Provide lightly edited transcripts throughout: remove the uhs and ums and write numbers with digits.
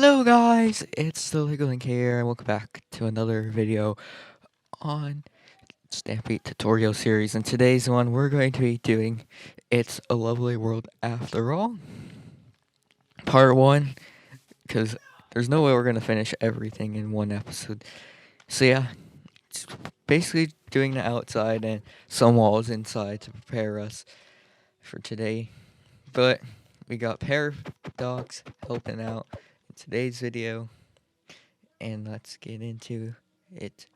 Hello guys, it's the Lego Link here and welcome back to another video on Stampy tutorial series. And today's one we're going to be doing It's a Lovely World After All, part 1, because there's no way we're going to finish everything in one episode. So yeah, it's basically doing the outside and some walls inside to prepare us for today. But we got Paradox helping out in today's video. And let's get into it.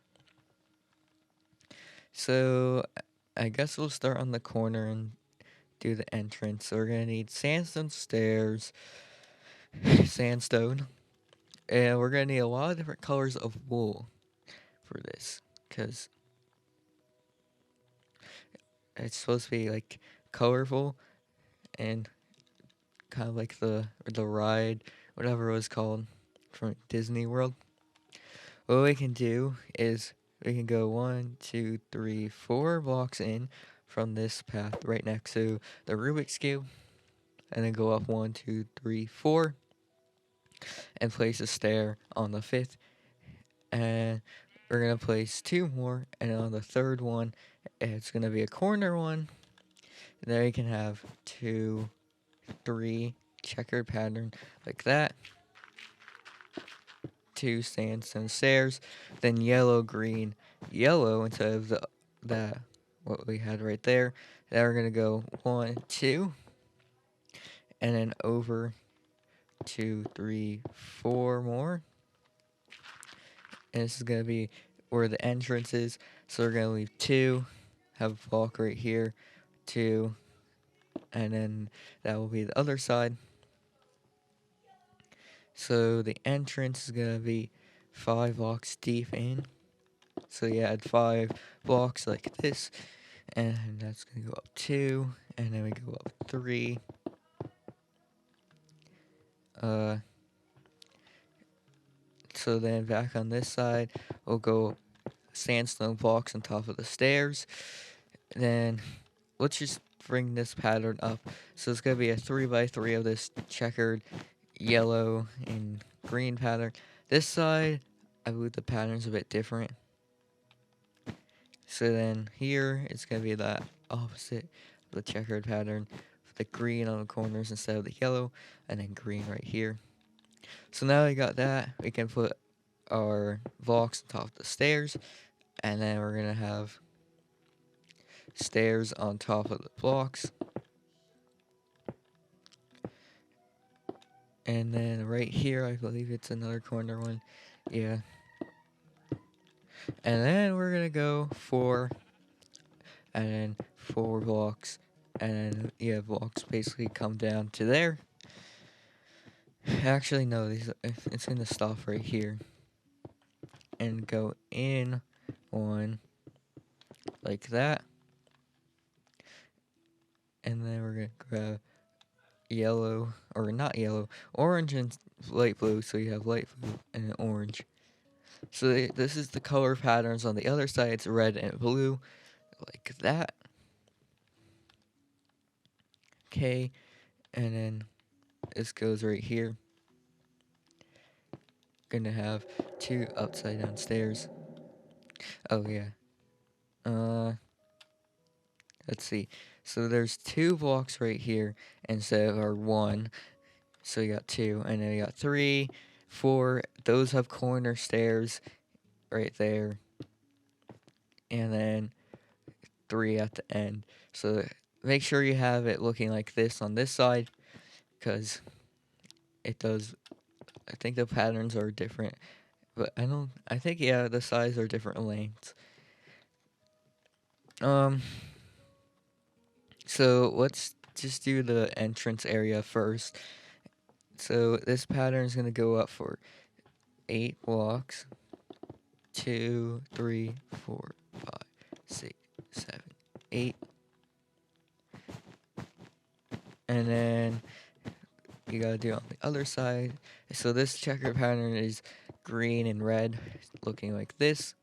So, I guess we'll start on the corner and do the entrance. So we're gonna need sandstone stairs, sandstone, and we're gonna need a lot of different colors of wool for this, because it's supposed to be like colorful and kind of like the ride, whatever it was called, from Disney World. What we can do is we can go 1, 2, 3, 4 blocks in from this path right next to the Rubik's Cube, and then go up 1, 2, 3, 4, and place a stair on the 5th, and we're gonna place 2 more, and on the 3rd one, it's gonna be a corner one. There you can have 2, 3 checkered pattern like that. 2 sandstone stairs, then yellow, green, yellow instead of that what we had right there. Then we're gonna go 1, 2, and then over 2, 3, 4 more. And this is gonna be where the entrance is. So we're gonna leave 2, have a block right here, 2, and then that will be the other side. So the entrance is gonna be 5 blocks deep in. So you add 5 blocks like this, and that's gonna go up 2, and then we go up 3. So then back on this side, we'll go sandstone blocks on top of the stairs. Then let's just bring this pattern up. So it's gonna be a 3x3 of this checkered yellow and green pattern. This side, I believe the pattern's a bit different. So then here, it's going to be the opposite of the checkered pattern. The green on the corners instead of the yellow, and then green right here. So now we got that, we can put our blocks on top of the stairs, and then we're going to have stairs on top of the blocks. And then right here, I believe it's another corner one. Yeah. And then we're going to go 4, and then 4 blocks, and then yeah, blocks basically come down to there. Actually, no, it's gonna stop right here and go in 1 like that, and then we're gonna grab yellow, or not yellow, orange and light blue. So you have light blue and an orange. So this is the color patterns on the other side. It's red and blue, like that. Okay, and then this goes right here. Gonna have 2 upside down stairs. Oh yeah. Let's see. So there's 2 blocks right here instead of our 1. So you got 2, and then you got 3, 4. Those have corner stairs right there, and then 3 at the end. So make sure you have it looking like this on this side, because it does. I think the patterns are different, but I think yeah, the sides are different lengths. So let's just do the entrance area first. So this pattern is going to go up for 8 blocks. 2, 3, 4, 5, 6, 7, 8. And then you gotta do it on the other side. So this checker pattern is green and red, looking like this.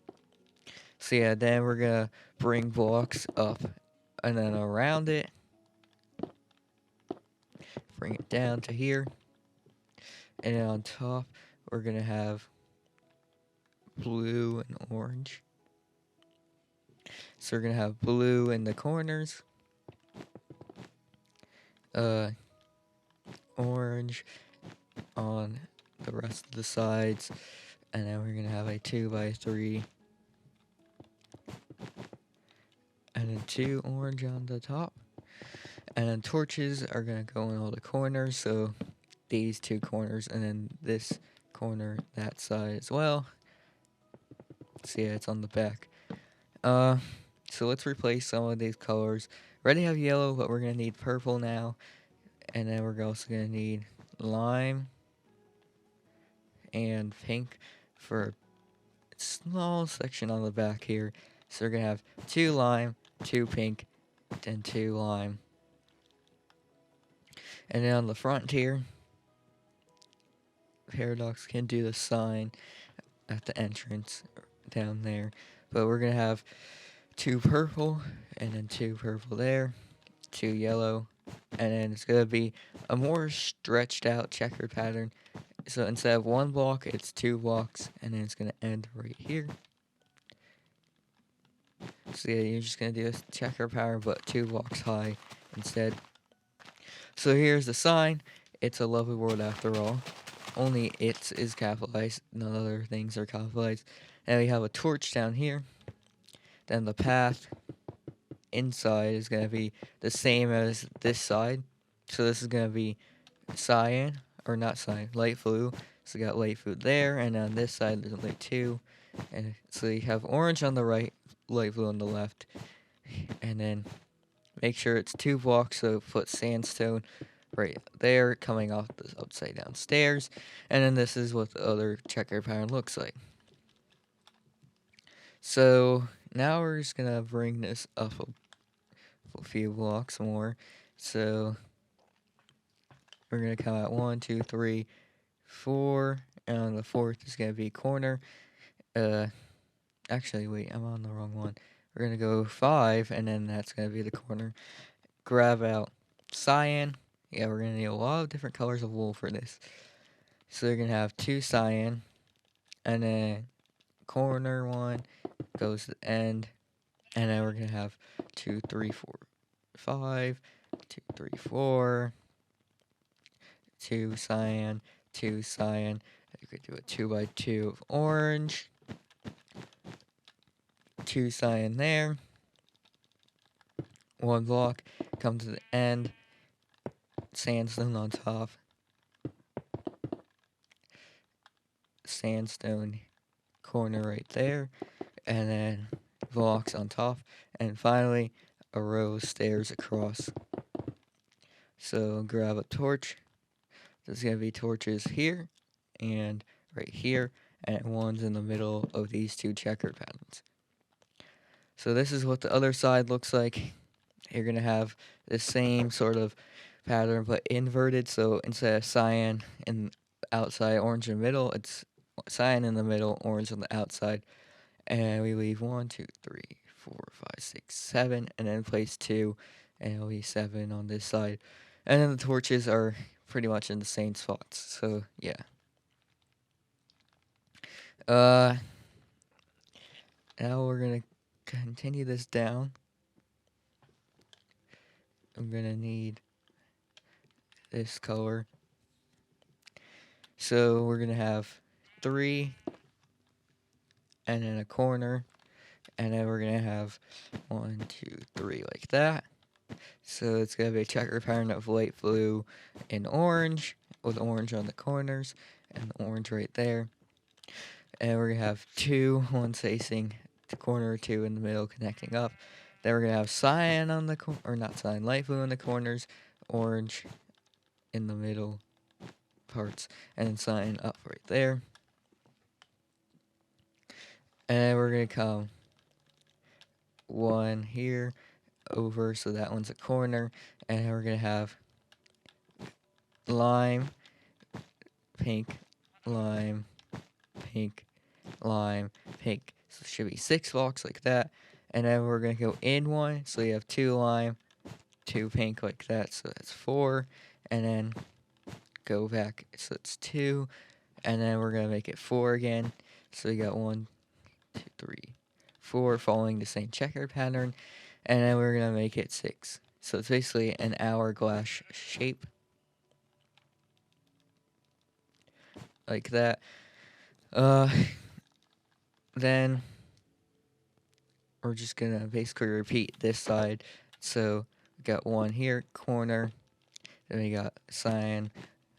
So yeah, then we're gonna bring blocks up and then around it. Bring it down to here. And then on top, we're going to have blue and orange. So we're going to have blue in the corners, orange on the rest of the sides, and then we're going to have a 2x3, and then 2 orange on the top. And then torches are going to go in all the corners, so these 2 corners, and then this corner, that side as well. So yeah, it's on the back. So let's replace some of these colors. We already have yellow, but we're going to need purple now. And then we're also going to need lime and pink for a small section on the back here. So we're going to have 2 lime, 2 pink, and 2 lime. And then on the front here, Paradox can do the sign at the entrance down there. But we're going to have 2 purple, and then 2 purple there, 2 yellow, and then it's going to be a more stretched out checkered pattern. So instead of 1 block, it's 2 blocks, and then it's going to end right here. So yeah, you're just going to do a checker pattern, but 2 blocks high instead. So here's the sign. It's a lovely world after all. Only it is capitalized, none other things are capitalized. And we have a torch down here. Then the path inside is going to be the same as this side. So this is going to be cyan, or not cyan, light blue. So we got light blue there, and on this side there's light 2. And so you have orange on the right, light blue on the left. And then make sure it's 2 blocks, so put sandstone right there coming off the upside down stairs. And then this is what the other checker pattern looks like. So now we're just gonna bring this up a few blocks more. So we're gonna come out 1, 2, 3, 4, and on the 4th is gonna be corner. Actually, wait, I'm on the wrong one. We're gonna go 5, and then that's gonna be the corner. Grab out cyan. Yeah, we're gonna need a lot of different colors of wool for this. So you're gonna have 2 cyan, and then corner 1 goes to the end, and then we're gonna have 2, 3, 4, 5, 2, 3, 4, 2 cyan, 2 cyan. You could do a 2x2 of orange, 2 cyan there, 1 block, come to the end, sandstone on top, sandstone corner right there, and then blocks on top, and finally a row of stairs across. So grab a torch. There's gonna be torches here and right here, and one's in the middle of these 2 checkered patterns. So this is what the other side looks like. You're gonna have the same sort of pattern but inverted. So instead of cyan in the outside, orange in the middle, it's cyan in the middle, orange on the outside. And we leave 1, 2, 3, 4, 5, 6, 7, and then place 2, and it'll be 7 on this side. And then the torches are pretty much in the same spots. So yeah. Now we're gonna continue this down. I'm gonna need this color. So we're gonna have 3, and then a corner, and then we're gonna have 1, 2, 3 like that. So it's gonna be a checker pattern of light blue and orange, with orange on the corners and orange right there. And we're gonna have 2, one facing the corner, 2 in the middle, connecting up. Then we're gonna have cyan on the or not cyan, light blue in the corners, orange in the middle parts, and then cyan up right there. And we're gonna come 1 here over, so that one's a corner, and we're gonna have lime, pink, lime, pink, lime, pink. So it should be 6 blocks like that. And then we're gonna go in 1, so you have 2 lime, 2 pink like that, so that's 4. And then go back, so it's 2, and then we're gonna make it 4 again. So we got 1, 2, 3, 4, following the same checkered pattern, and then we're gonna make it 6. So it's basically an hourglass shape, like that. Then we're just gonna basically repeat this side. So we got 1 here, corner. Then we got cyan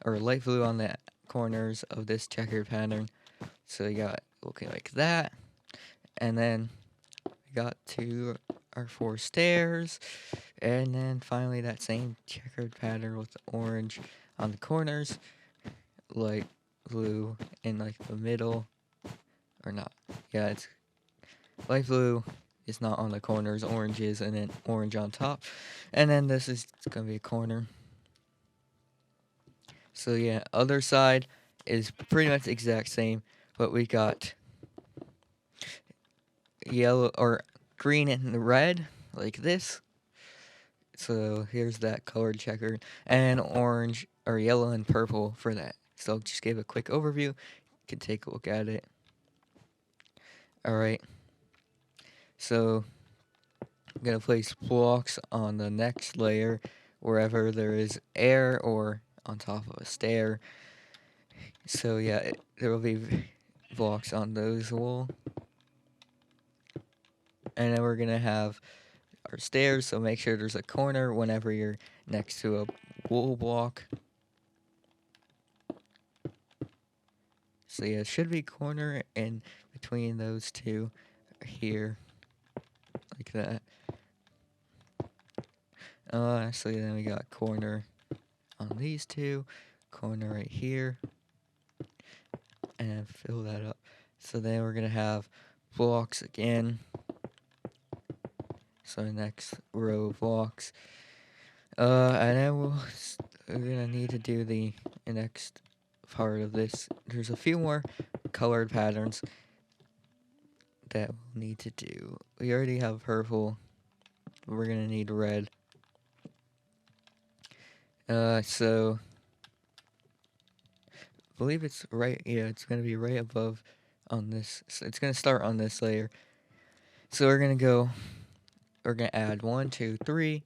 or light blue on the corners of this checkered pattern. So we got looking like that. And then we got our 4 stairs. And then finally that same checkered pattern with the orange on the corners. Light blue in like the middle. Or not. Yeah, it's light blue is not on the corners. Orange is, and then orange on top. And then this is going to be a corner. So yeah, other side is pretty much the exact same, but we got yellow or green and red like this. So here's that colored checker, and orange or yellow and purple for that. So I'll just give a quick overview. You can take a look at it. Alright. So I'm gonna place blocks on the next layer wherever there is air or on top of a stair. So yeah, there will be blocks on those wall. And then we're gonna have our stairs, so make sure there's a corner whenever you're next to a wool block. So yeah, it should be corner in between those two here, like that. So then we got corner on these two, corner right here, and fill that up. So then we're gonna have blocks again. So next row of blocks. And then we're gonna need to do the next part of this. There's a few more colored patterns that we'll need to do. We already have purple. We're gonna need red. So I believe it's right. Yeah, it's gonna be right above on this. So it's gonna start on this layer. So we're gonna go. We're gonna add 1, 2, 3,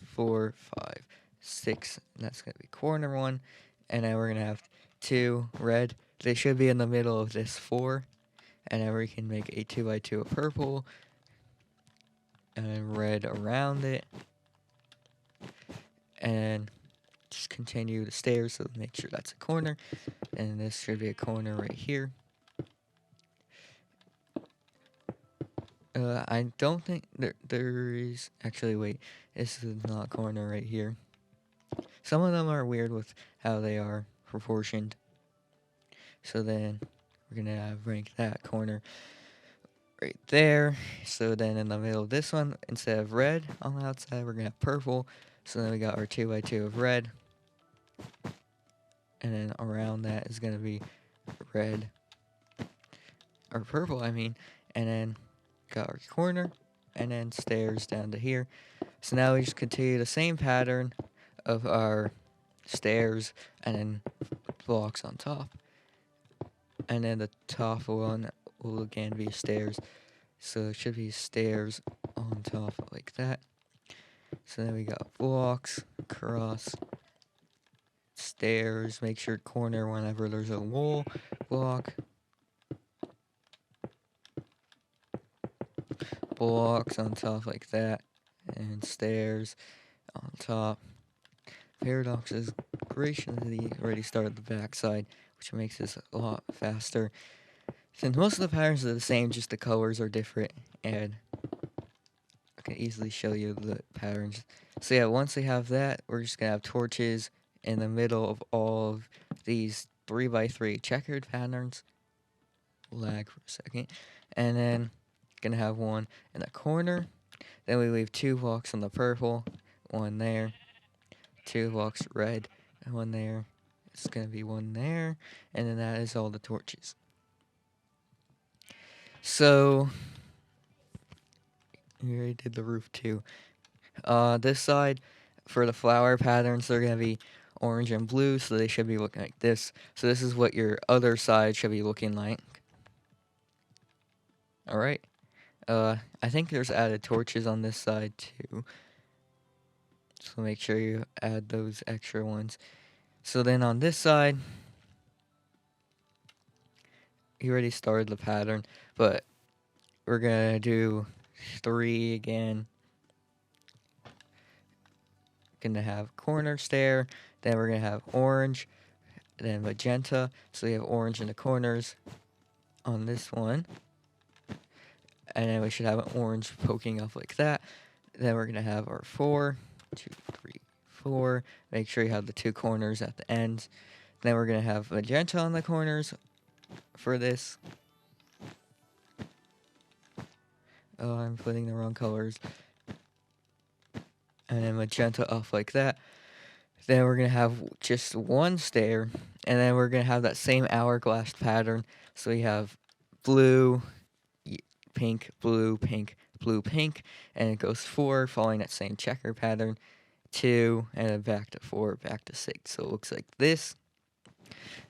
4, 5, 6. And that's gonna be corner 1, and then we're gonna have 2 red. They should be in the middle of this 4, and then we can make a 2x2 of purple, and then red around it, and just continue the stairs so make sure that's a corner, and this should be a corner right here. I don't think there is actually. Wait, this is not a corner right here. Some of them are weird with how they are proportioned. So then we're gonna rank that corner right there. So then in the middle of this one, instead of red on the outside, we're gonna have purple. So then we got our 2x2 of red, and then around that is gonna be red or purple, I mean, and then got our corner, and then stairs down to here. So now we just continue the same pattern of our stairs and then blocks on top, and then the top one will again be stairs. So it should be stairs on top like that. So then we got blocks, cross, stairs, make sure corner whenever there's a wall, block, blocks on top like that, and stairs on top. Paradox is graciously already started the backside, which makes this a lot faster. Since most of the patterns are the same, just the colors are different, and I can easily show you the patterns. So yeah, once we have that, we're just gonna have torches in the middle of all of these 3x3 checkered patterns. Lag for a second. And then gonna have one in the corner. Then we leave 2 blocks on the purple, 1 there, 2 blocks red, and 1 there. It's gonna be 1 there, and then that is all the torches. So we already did the roof too. This side, for the flower patterns, they're gonna be orange and blue, so they should be looking like this. So this is what your other side should be looking like. Alright. I think there's added torches on this side too. So make sure you add those extra ones. So then on this side, you already started the pattern, but we're gonna do 3 again. Gonna have corner stair, then we're gonna have orange, then magenta. So we have orange in the corners on this one. And then we should have an orange poking up like that. Then we're gonna have our 4, 2, 3, 4. Make sure you have the 2 corners at the ends. Then we're gonna have magenta on the corners for this. Oh, I'm putting the wrong colors. And then magenta off like that. Then we're gonna have just 1 stair, and then we're gonna have that same hourglass pattern. So we have blue, pink, blue, pink, blue, pink, and it goes 4, following that same checker pattern. 2, and then back to 4, back to 6. So it looks like this.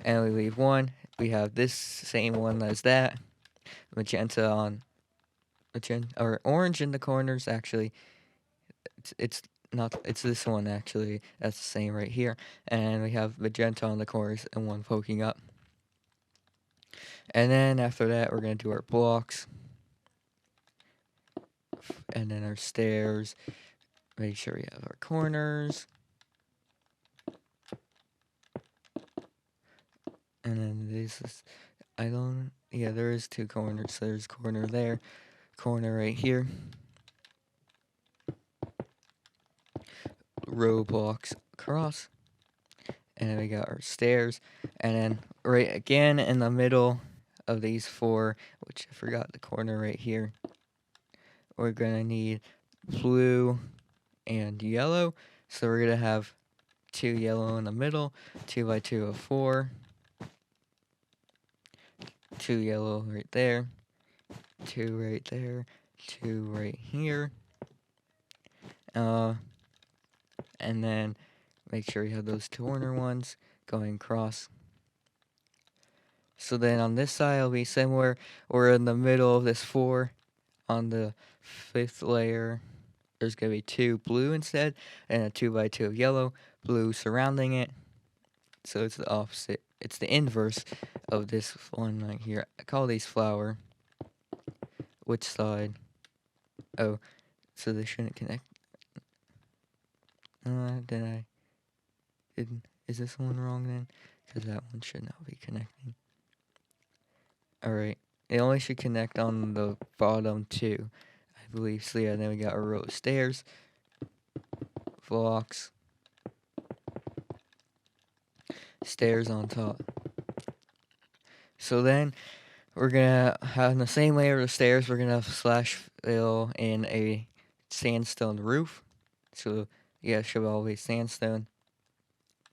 And we leave 1. We have this same one as that. Magenta on or orange in the corners. Actually, it's not. It's this one actually. That's the same right here. And we have magenta on the corners and 1 poking up. And then after that, we're gonna do our blocks. And then our stairs. Make sure we have our corners. And then this is, yeah, there is 2 corners. So there's corner there, corner right here. Row blocks across. And then we got our stairs. And then right again in the middle of these 4, which I forgot the corner right here, we're gonna need blue and yellow. So we're gonna have 2 yellow in the middle, 2 by 2 of 4, 2 yellow right there, 2 right there, 2 right here. And then make sure you have those corner ones going across. So then on this side it'll be similar. We're in the middle of this 4. On the 5th layer, there's gonna be 2 blue instead, and a 2 by 2 of yellow, blue surrounding it. So it's the opposite. It's the inverse of this one right here. I call these flower. Which side? Oh, so they shouldn't connect. Is this one wrong then? Because that one should not be connecting. Alright. It only should connect on the bottom 2, I believe. So yeah, then we got a row of stairs. Blocks. Stairs on top. So then we're gonna have the same layer of stairs. We're gonna slash fill in a sandstone roof. So yeah, it should always sandstone.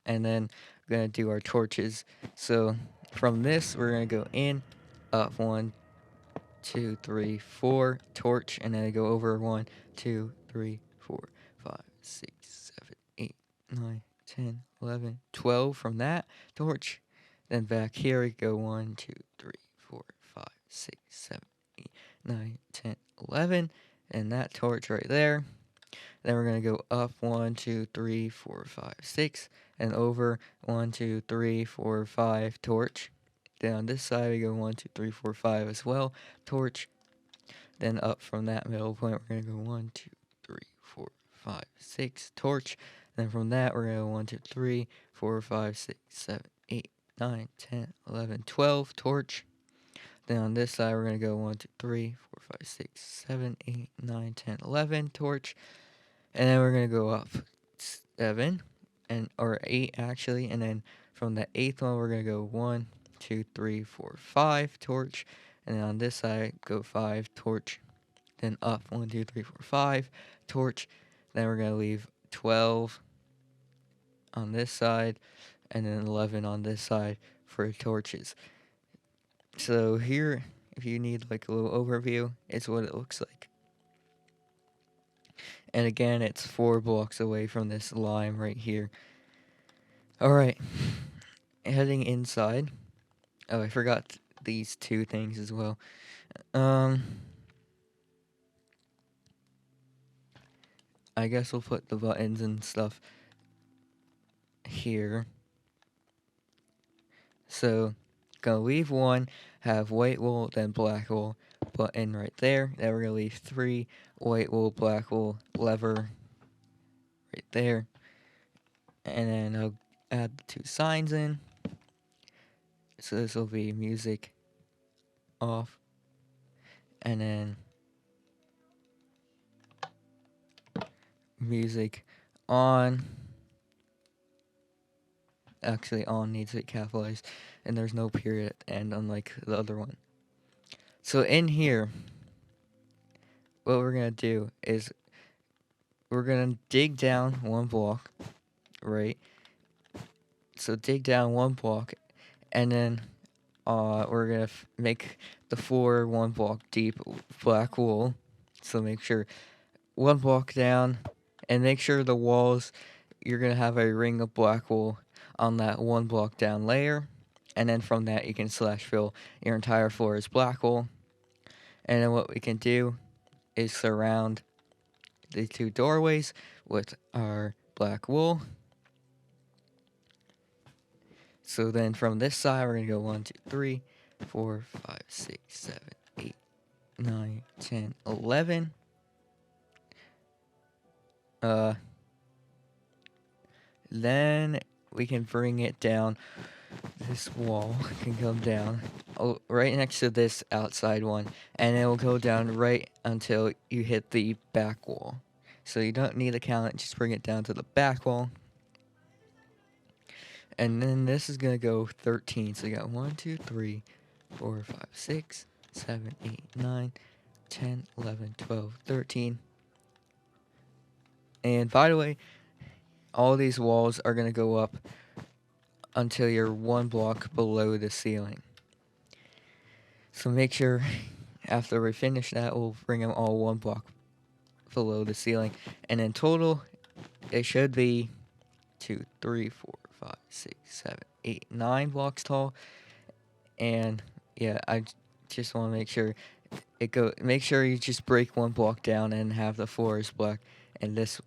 And then we're gonna do our torches. So from this, we're gonna go in, up 1, 2, 3, 4, torch, and then I go over 1, 2, 3, 4, 5, 6, 7, 8, 9, 10, 11, 12 from that torch. Then back here we go 1, 2, 3, 4, 5, 6, 7, 8, 9, 10, 11, and that torch right there. Then we're gonna go up 1, 2, 3, 4, 5, 6, and over 1, 2, 3, 4, 5 torch. Then on this side we go 1, 2, 3, 4, 5 as well, torch. Then up from that middle point we're gonna go 1, 2, 3, 4, 5, 6 torch. Then from that we're gonna go 1, 2, 3, 4, 5, 6, 7, 8, 9, 10, 11, 12 torch. Then on this side we're gonna go 1, 2, 3, 4, 5, 6, 7, 8, 9, 10, 11 torch. And then we're gonna go up 7 or 8 actually, and then from the 8th one we're gonna go 1, 2, 3, 4, 5 torch, and then on this side go 5 torch, then up 1, 2, 3, 4, 5 torch. Then we're gonna leave 12 on this side, and then 11 on this side for torches. So here, if you need like a little overview, it's what it looks like. And again, it's 4 blocks away from this lime right here. Alright, heading inside. Oh, I forgot these two things as well. I guess we'll put the buttons and stuff here. So, gonna leave one, have white wool, then black wool button right there. Then we're gonna leave 3 white wool, black wool lever right there. And then I'll add the 2 signs in. So this will be music off. And then music on. Actually, on needs to be capitalized. And there's no period at the end, unlike the other one. So in here, what we're going to do is we're going to dig down 1 block, right? So dig down 1 block, and then we're going to make the floor 1 block deep black wool. So make sure 1 block down, and make sure the walls, you're going to have a ring of black wool on that 1 block down layer. And then from that, you can slash fill your entire floor as black wool. And then what we can do is surround the 2 doorways with our black wool. So then from this side, we're going to go 1, 2, 3, 4, 5, 6, 7, 8, 9, 10, 11. Then we can bring it down. This wall can come down right next to this outside one, and it will go down right until you hit the back wall. So you don't need to count it, just bring it down to the back wall. And then this is going to go 13. So you got 1, 2, 3, 4, 5, 6, 7, 8, 9, 10, 11, 12, 13. And by the way, all these walls are going to go up until you're 1 block below the ceiling. So make sure after we finish that, we'll bring them all 1 block below the ceiling. And in total, it should be 2, 3, 4, 5, 6, 7, 8, 9 blocks tall. And yeah, I just want to make sure make sure you just break 1 block down and have the floor is black. And this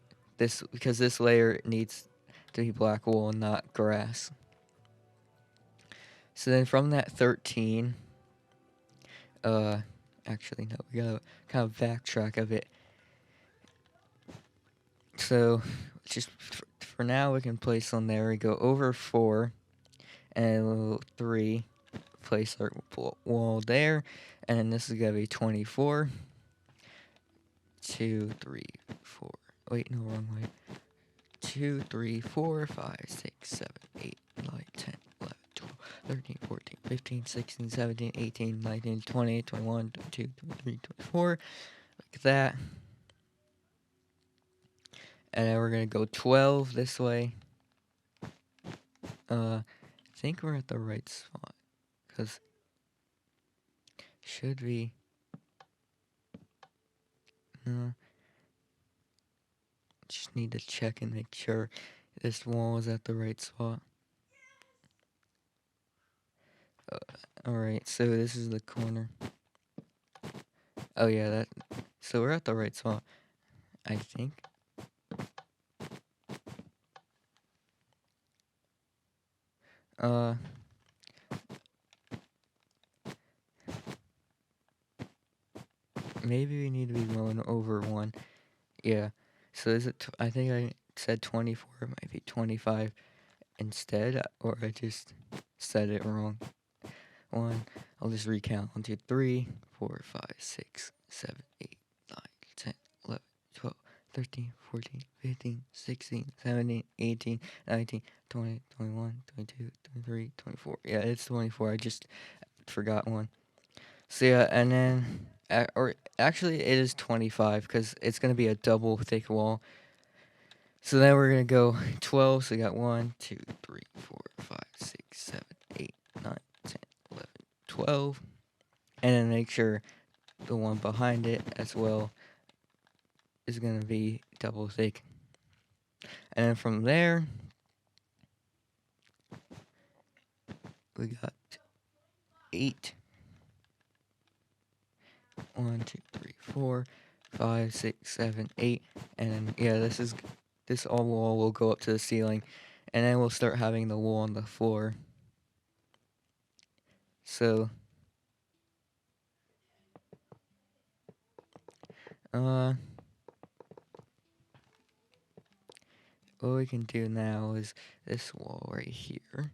because this layer needs to be black wool and not grass. So then from that 13, actually no, we gotta kind of backtrack a bit. So just for now, we can place on there. We go over 4 and 3, place our wall there, and then this is gonna be 24. 2, 3, 4. Wait, no, wrong way. 2, 3, 4, 5, 6, 7, 8, 9, 10, 11, 12, 13, 14, 15, 16, 17, 18, 19, 20, 21, 22, 23, 24. Like that. And then we're going to go 12 this way. I think we're at the right spot. Because should we... No. Just need to check and make sure this wall is at the right spot. Alright, so this is the corner. Oh yeah, so we're at the right spot, I think. Maybe we need to be going over 1. Yeah. So is it? I think I said 24. It might be 25 instead, or I just said it wrong. 1. I'll just recount. 1, 2, 3, 4, 5, 6, 7, 8, 9, 10, 11, 12, 13, 14, 15, 16, 17, 18, 19, 20, 21, 22, 23, 24. Yeah, it's 24. I just forgot 1. So yeah, and then, or actually it is 25 because it's going to be a double thick wall. So then we're going to go 12. So we got 1, 2, 3, 4, 5, 6, 7, 8, 9, 10, 11, 12. And then make sure the one behind it as well is going to be double thick. And then from there, we got 8. 1, 2, 3, 4, 5, 6, 7, 8, and then, yeah, this all wall will go up to the ceiling, and then we'll start having the wall on the floor. So, what we can do now is this wall right here,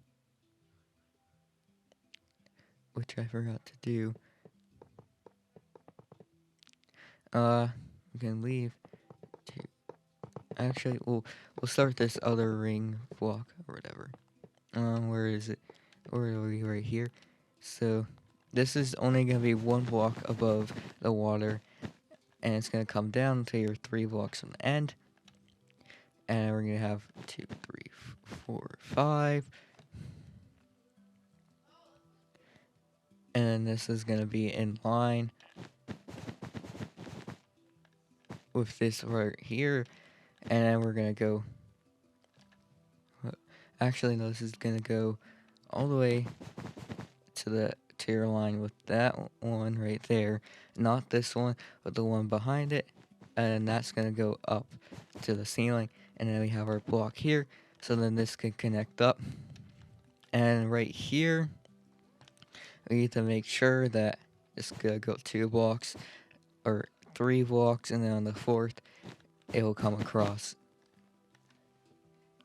which I forgot to do. We can leave two. Actually, we'll start this other ring block or whatever. Where is it? Where are we? Right here. So, this is only gonna be 1 block above the water, and it's gonna come down to your 3 blocks from the end. And we're gonna have 2, 3, 4, 5. And then this is gonna be in line with this right here. And then we're gonna go. Actually, no, this is gonna go all the way to your line with that one right there. Not this one, but the one behind it. And that's gonna go up to the ceiling. And then we have our block here. So then this can connect up. And right here, we need to make sure that it's gonna go 2 blocks or 3 blocks, and then on the 4th, it will come across.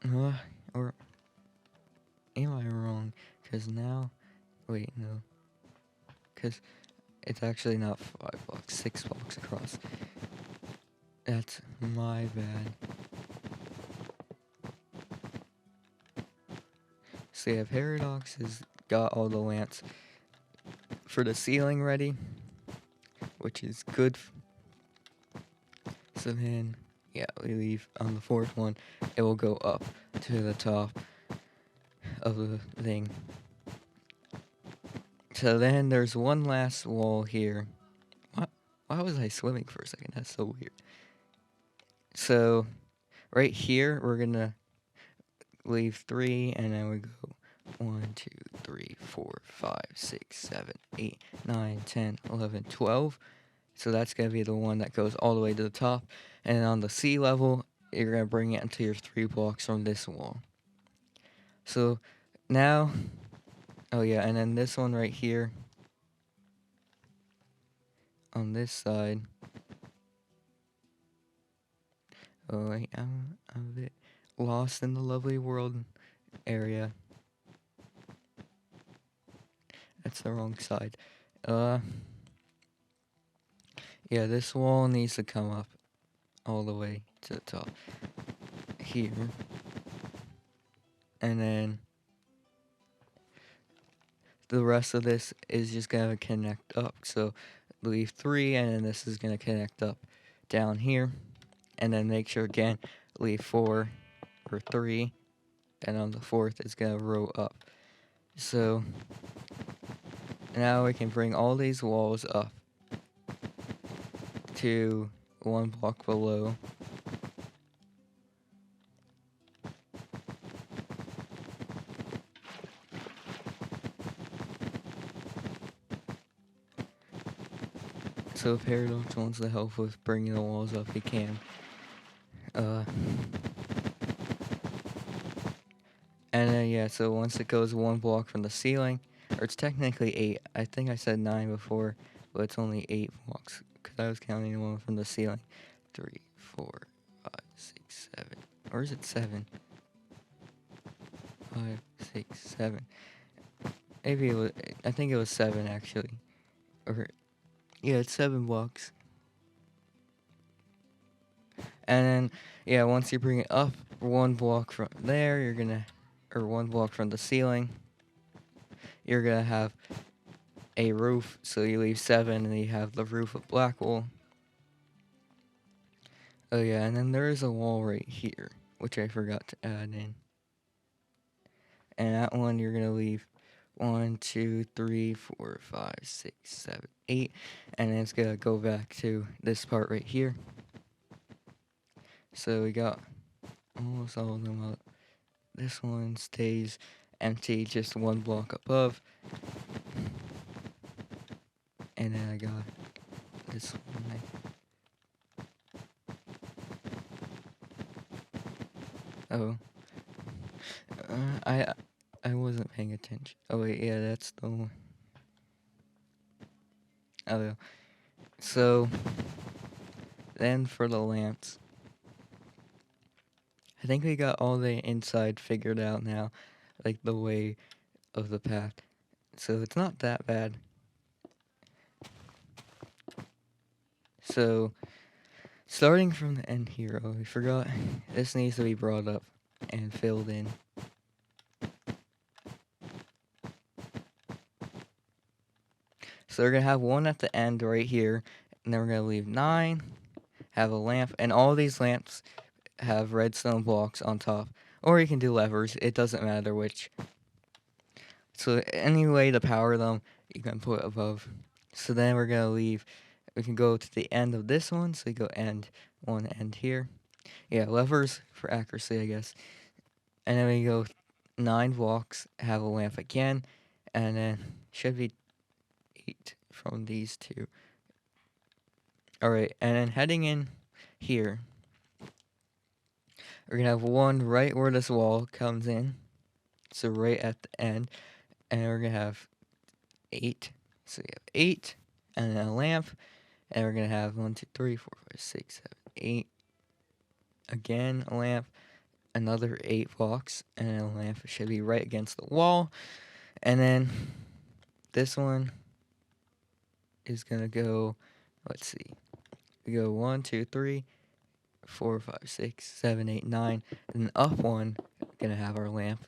Or am I wrong? Because now, wait, no. Because it's actually not 5 blocks, 6 blocks across. That's my bad. So yeah, Paradox has got all the lamps for the ceiling ready, which is good. So then, yeah, we leave on the 4th one. It will go up to the top of the thing. So then there's one last wall here. What? Why was I swimming for a second? That's so weird. So right here, we're gonna leave 3, and then we go 1, 2, 3, 4, 5, 6, 7, 8, 9, 10, 11, 12. So that's gonna be the one that goes all the way to the top. And on the sea level, you're gonna bring it into your 3 blocks from this wall. So now, oh yeah, and then this one right here on this side. Oh wait, I'm a bit lost in the lovely world area. That's the wrong side. Yeah, this wall needs to come up all the way to the top here. And then the rest of this is just gonna connect up. So leave 3, and then this is gonna connect up down here. And then make sure again, leave 4 or 3, and on the 4th it's gonna row up. So now we can bring all these walls up to 1 block below. So if Paradox wants to help with bringing the walls up, he can. And then, yeah, so once it goes 1 block from the ceiling, or it's technically 8. I think I said 9 before, but it's only 8 blocks, because I was counting the one from the ceiling. 3, 4, 5, 6, 7. Or is it 7? 5, 6, 7. Maybe it was, I think it was 7 actually. Or, yeah, it's 7 blocks. And then, yeah, once you bring it up 1 block from there, you're gonna, or 1 block from the ceiling, you're gonna have a roof. So you leave 7, and you have the roof of black wool. Oh yeah, and then there is a wall right here, which I forgot to add in. And that one you're gonna leave 1, 2, 3, 4, 5, 6, 7, 8, and then it's gonna go back to this part right here. So we got almost all of them up. This one stays empty just one block above. And then I got this one. Oh. I wasn't paying attention. Oh wait, yeah, that's the one. Oh, yeah. So then for the lamps, I think we got all the inside figured out now, like the way of the path. So it's not that bad. So starting from the end here, oh, we forgot. This needs to be brought up and filled in. So we're gonna have one at the end right here, and then we're gonna leave 9, have a lamp, and all these lamps have redstone blocks on top. Or you can do levers, it doesn't matter which. So any way to power them, you can put above. So then we're gonna leave, we can go to the end of this one, so we go end one end here. Yeah, levers for accuracy, I guess. And then we go 9 blocks, have a lamp again, and then should be 8 from these two. Alright, and then heading in here, we're gonna have one right where this wall comes in. So right at the end. And we're gonna have 8. So we have 8, and then a lamp. And we're gonna have 1, 2, 3, 4, 5, 6, 7, 8. Again, a lamp. Another 8 blocks, and then a lamp should be right against the wall. And then this one is gonna go, let's see, we go 1, 2, 3, 4, 5, 6, 7, 8, 9, and then up one, gonna have our lamp.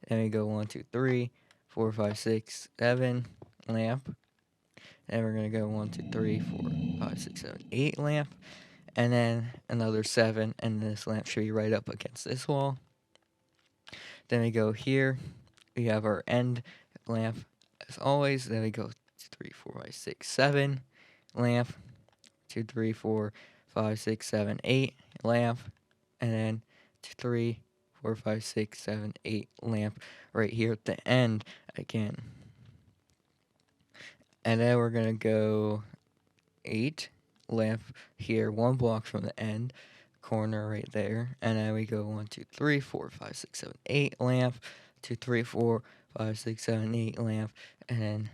Then we go 1, 2, 3, 4, 5, 6, 7, lamp. And we're gonna go 1, 2, 3, 4, 5, 6, 7, 8 lamp. And then another 7, and this lamp should be right up against this wall. Then we go here, we have our end lamp as always. Then we go 2, 3, 4, 5, 6, 7 lamp. 2, 3, 4, 5, 6, 7, 8 lamp. And then 2, 3, 4, 5, 6, 7, 8 lamp right here at the end again. And then we're gonna go 8 lamp here, 1 block from the end corner right there. And then we go 1, 2, 3, 4, 5, 6, 7, 8 lamp. 2, 3, 4, 5, 6, 7, 8 lamp. And then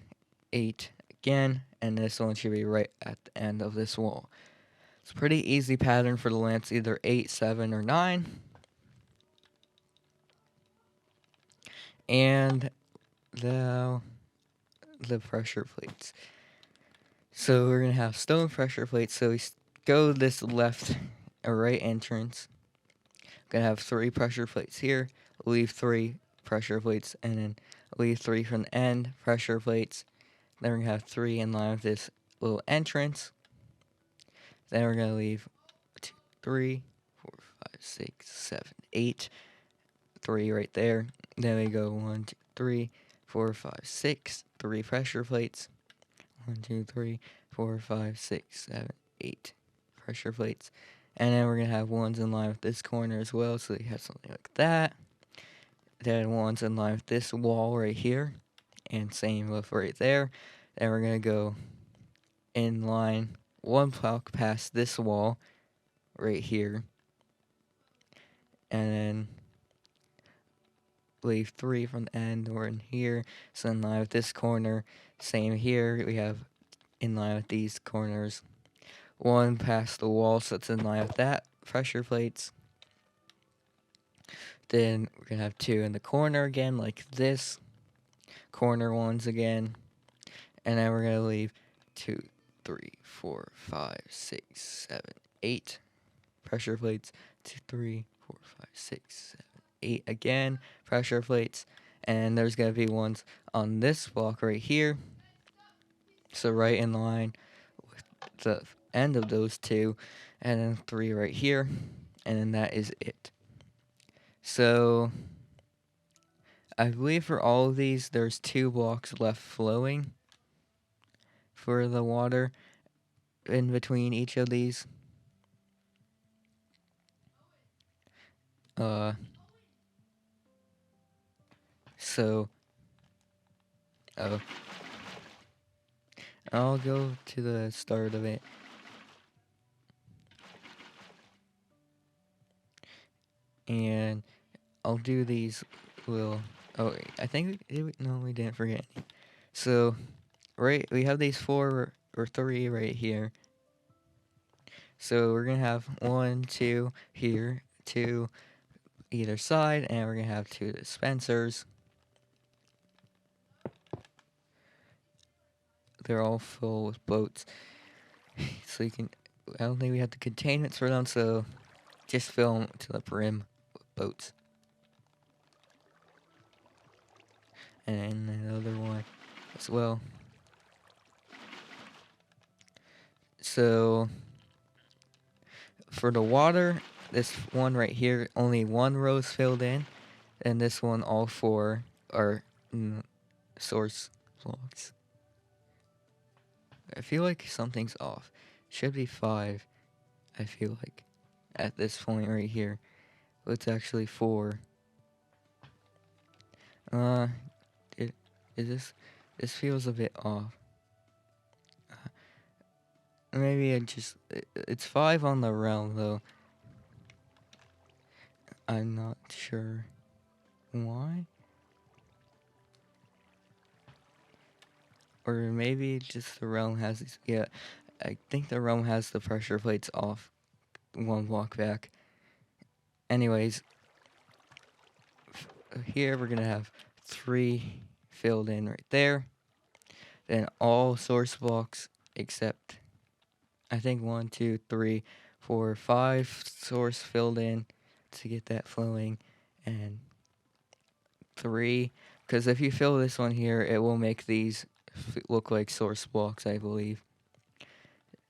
8 again. And this one should be right at the end of this wall. It's a pretty easy pattern for the lamps, either 8, 7, or 9. And the pressure plates. So we're gonna have stone pressure plates. So we go this left or right entrance. Gonna have 3 pressure plates here. Leave 3 pressure plates, and then leave 3 from the end pressure plates. Then we're gonna have 3 in line with this little entrance. Then we're gonna leave 2, 3, 4, 5, 6, 7, 8. 3 right there. Then we go 1, 2, 3, 4, 5, 6. 3 pressure plates. 1, 2, 3, 4, 5, 6, 7, 8 pressure plates. And then we're going to have ones in line with this corner as well. So you have something like that. Then ones in line with this wall right here. And same with right there. Then we're going to go in line 1 block past this wall right here. And then leave 3 from the end or in here. So in line with this corner. Same here. We have in line with these corners. 1 past the wall, so it's in line with that pressure plates. Then we're gonna have 2 in the corner again, like this. Corner ones again. And then we're gonna leave 2, 3, 4, 5, 6, 7, 8 pressure plates. 2, 3, 4, 5, 6, 7, 8 again, pressure plates. And there's gonna be ones on this block right here. So right in line with the end of those 2, and then 3 right here, and then that is it. So I believe for all of these there's 2 blocks left flowing for the water in between each of these. So, oh, I'll go to the start of it. And I'll do these little, oh, I think, no, we didn't forget any. So, right, we have these 4 or 3 right here. So we're gonna have 1, 2 here, 2 either side, and we're gonna have 2 dispensers. They're all full with boats. So you can, I don't think we have the containments for them, so just fill them to the brim with boats. And another one as well. So for the water, this one right here, only 1 row is filled in, and this one, all 4 are source blocks. I feel like something's off. Should be 5, I feel like, at this point right here. But it's actually 4. Is this feels a bit off. Maybe it's 5 on the realm though. I'm not sure why. Or maybe just the realm has these, yeah, I think the realm has the pressure plates off 1 block back. Anyways, here we're gonna have 3 filled in right there. Then all source blocks except, I think 1, 2, 3, 4, 5 source filled in to get that flowing, and 3, because if you fill this one here, it will make these look like source blocks, I believe.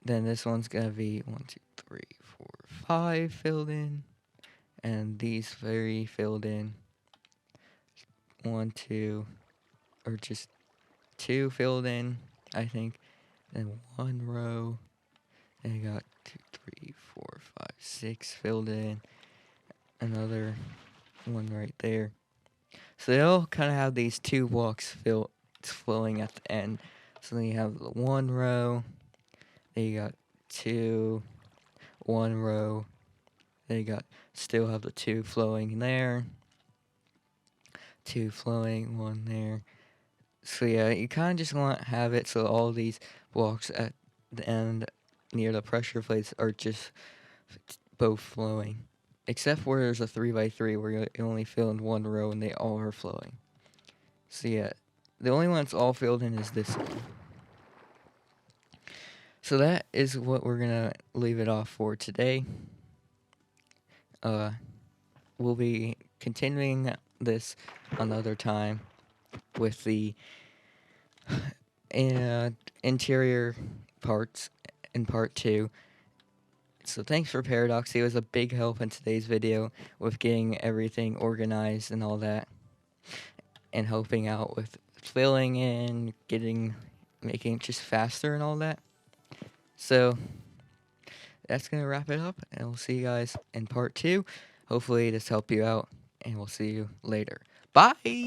Then this one's gonna be 1, 2, 3, 4, 5 filled in, and these 3 filled in. 1, 2, or just 2 filled in, I think. Then 1 row. Then you got 2, 3, 4, 5, 6 filled in. Another one right there. So they all kind of have these 2 blocks flowing at the end. So then you have the 1 row. Then you got 2, 1 row. Then you got still have the 2 flowing there. 2 flowing, 1 there. So yeah, you kind of just want to have it so all these blocks at the end near the pressure plates are just both flowing. Except where there's a 3x3 where you only fill in 1 row and they all are flowing. So yeah, the only one that's all filled in is this one. So that is what we're gonna leave it off for today. We'll be continuing this another time with the interior parts in part 2. So thanks for Paradox. It was a big help in today's video with getting everything organized and all that, and helping out with filling in, making it just faster and all that. So that's gonna wrap it up, and we'll see you guys in part 2. Hopefully this helped you out, and we'll see you later. Bye!